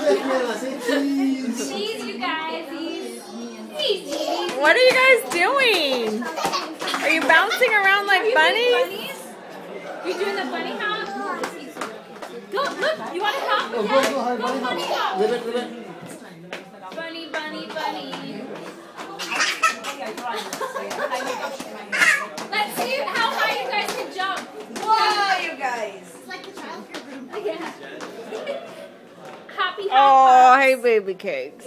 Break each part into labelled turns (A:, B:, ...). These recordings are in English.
A: Cheese, you guys. Cheese.
B: What are you guys doing? Are you bouncing around like bunnies?
A: You're doing the bunny hop? Go, look. You want to hop?
C: Go,
A: bunny hop.
C: Ribbit.
A: Bunny. Let's see how high you guys can jump.
D: Whoa, you guys.
A: It's like the childcare room. Yeah. Happy
B: Oh, hey, baby cakes.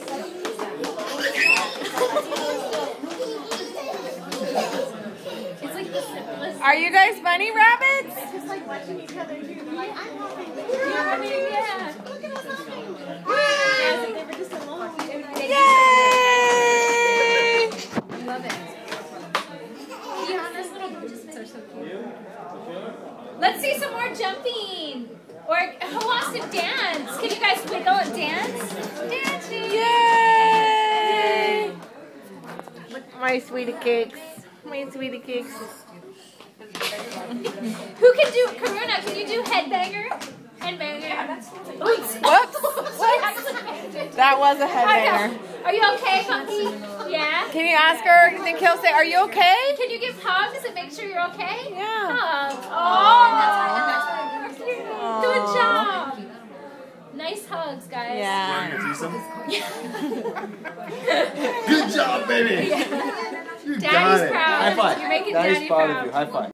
A: It's like the simplest.
B: Are you guys bunny rabbits?
A: It's just like watching each other do. They're like, I'm hopping. You're hopping. Yeah. Look at us hopping. Yeah, as if they were just alone.
B: Yay!
A: I love it. Yeah, those little participants are so cute. Let's see some more jumping. Or who wants to dance? Can you guys wiggle and dance? Dancing.
B: Yay! My sweetie cakes. My sweetie cakes.
A: Who can do, Karuna, can you do headbanger? Headbanger. Oops.
B: Whoops. That was a
A: I
B: headbanger.
A: know. Are you okay, Funky? Yeah?
B: Can you ask her? You think he'll say, are you okay?
A: Can you give hugs and make sure you're okay?
B: Yeah.
A: Hugs. Oh, good job. Nice hugs, guys.
B: Yeah.
C: Good job, baby. You got
A: Daddy's
C: it.
A: proud.
C: High five.
A: You're making
C: Daddy's
A: Daddy
C: proud
A: proud.
C: of you. High five.